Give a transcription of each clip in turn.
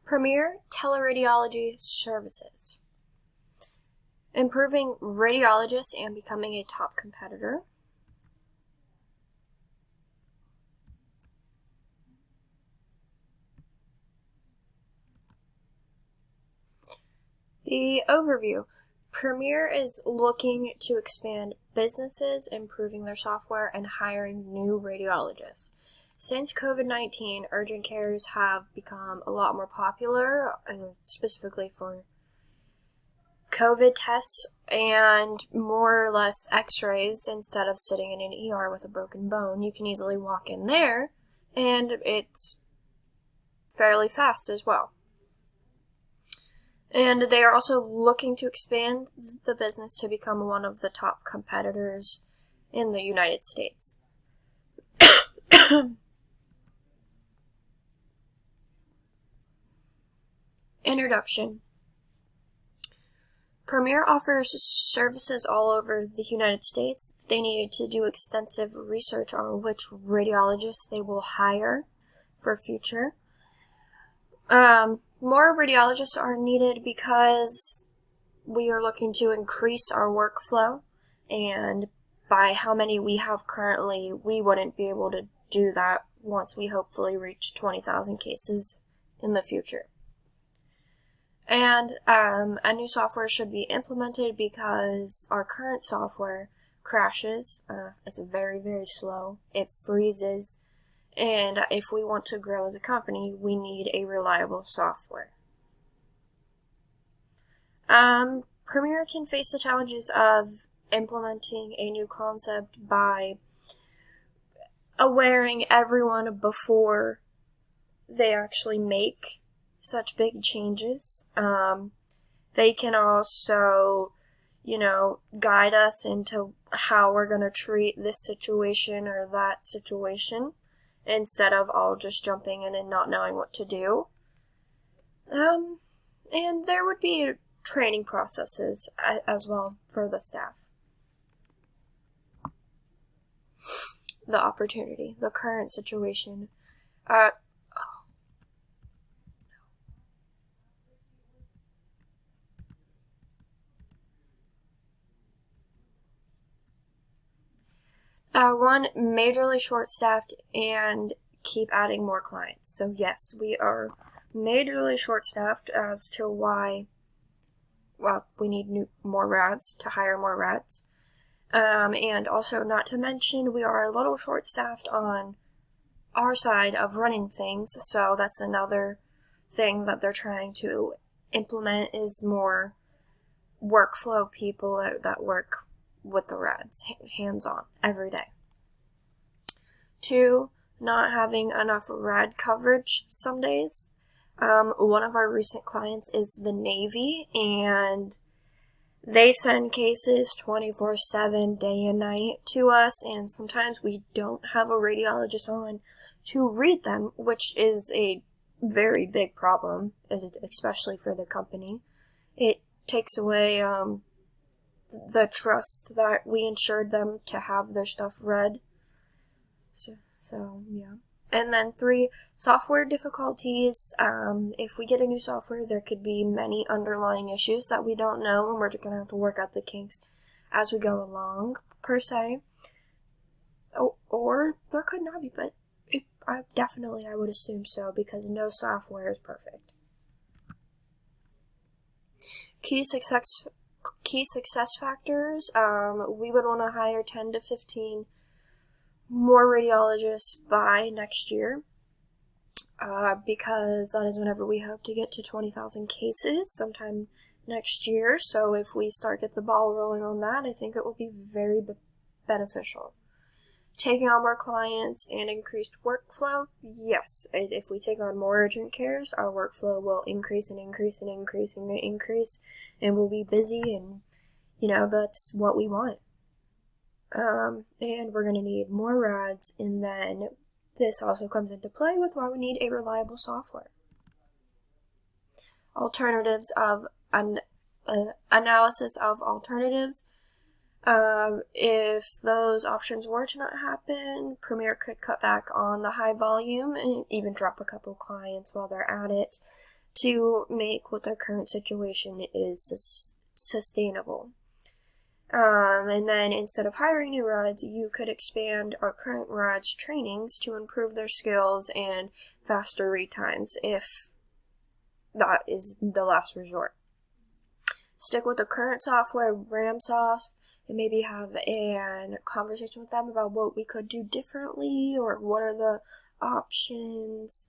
Premier Teleradiology Services. Improving radiologists and becoming a top competitor. The overview. Premier is looking to expand businesses, improving their software, and hiring new radiologists. Since COVID-19, urgent cares have become a lot more popular, specifically for COVID tests and more or less x-rays. Instead of sitting in an ER with a broken bone, you can easily walk in there, and it's fairly fast as well. And they are also looking to expand the business to become one of the top competitors in the United States. Introduction. Premier offers services all over the United States. They need to do extensive research on which radiologists they will hire for future. More radiologists are needed because we are looking to increase our workflow, and by how many we have currently, we wouldn't be able to do that once we hopefully reach 20,000 cases in the future. And a new software should be implemented because our current software crashes. It's very, very slow. It freezes. And if we want to grow as a company, we need a reliable software. Premier can face the challenges of implementing a new concept by awareing everyone before they actually make such big changes. They can also, guide us into how we're going to treat this situation or that situation, instead of all just jumping in and not knowing what to do. And there would be training processes as well for the staff. The opportunity, the current situation. One, majorly short-staffed and keep adding more clients. So yes, we are majorly short-staffed as to why, we need more rads, to hire more rads. And also, not to mention, we are a little short-staffed on our side of running things, so that's another thing that they're trying to implement, is more workflow people that work with the rads, hands-on, every day. 2, not having enough rad coverage some days. One of our recent clients is the Navy, and they send cases 24/7, day and night to us, and sometimes we don't have a radiologist on to read them, which is a very big problem, especially for the company. It takes away the trust that we insured them to have their stuff read. So yeah. And then 3, software difficulties. If we get a new software, there could be many underlying issues that we don't know, and we're just going to have to work out the kinks as we go along, per se. Or there could not be, but I would assume so, because no software is perfect. Key success factors. We would want to hire 10 to 15 more radiologists by next year, because that is whenever we hope to get to 20,000 cases sometime next year. So if we get the ball rolling on that, I think it will be very beneficial. Taking on more clients and increased workflow, yes. If we take on more urgent cares, our workflow will increase and increase and increase and increase, and we'll be busy, and that's what we want. And we're going to need more rads, and then this also comes into play with why we need a reliable software. Alternatives of analysis of alternatives. If those options were to not happen, Premier could cut back on the high volume and even drop a couple clients while they're at it to make what their current situation is sustainable. And then instead of hiring new RADs, you could expand our current RADs trainings to improve their skills and faster read times if that is the last resort. Stick with the current software, RamSoft, and maybe have a conversation with them about what we could do differently or what are the options.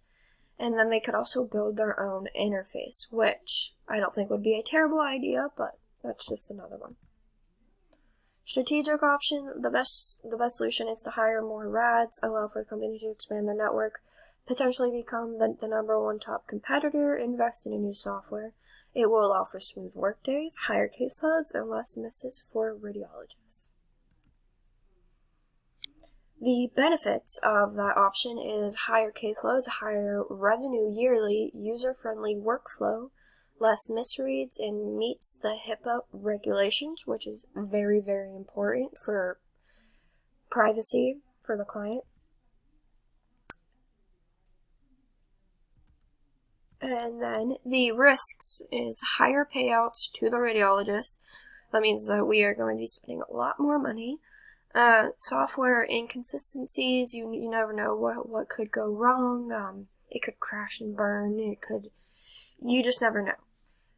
And then they could also build their own interface, which I don't think would be a terrible idea, but that's just another one. Strategic option, the best solution is to hire more RADs, allow for the company to expand their network, potentially become the #1 top competitor, invest in a new software. It will allow for smooth workdays, higher caseloads, and less misses for radiologists. The benefits of that option is higher caseloads, higher revenue yearly, user-friendly workflow, less misreads, and meets the HIPAA regulations, which is very, very important for privacy for the client. And then the risks is higher payouts to the radiologist. That means that we are going to be spending a lot more money. Software inconsistencies, you never know what could go wrong. It could crash and burn. You just never know.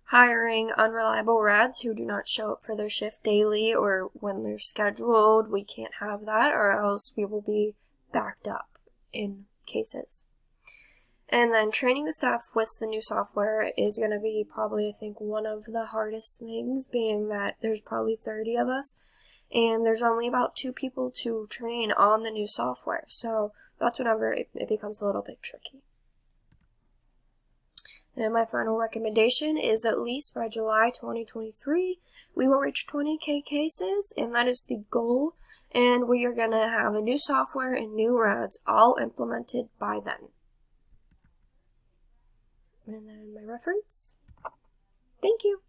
Hiring unreliable RADs who do not show up for their shift daily or when they're scheduled. We can't have that, or else we will be backed up in cases. And then training the staff with the new software is going to be probably, I think, one of the hardest things, being that there's probably 30 of us, and there's only about 2 people to train on the new software. So that's whenever it becomes a little bit tricky. And my final recommendation is at least by July 2023, we will reach 20K cases, and that is the goal. And we are going to have a new software and new RADs all implemented by then. And then my reference. Thank you.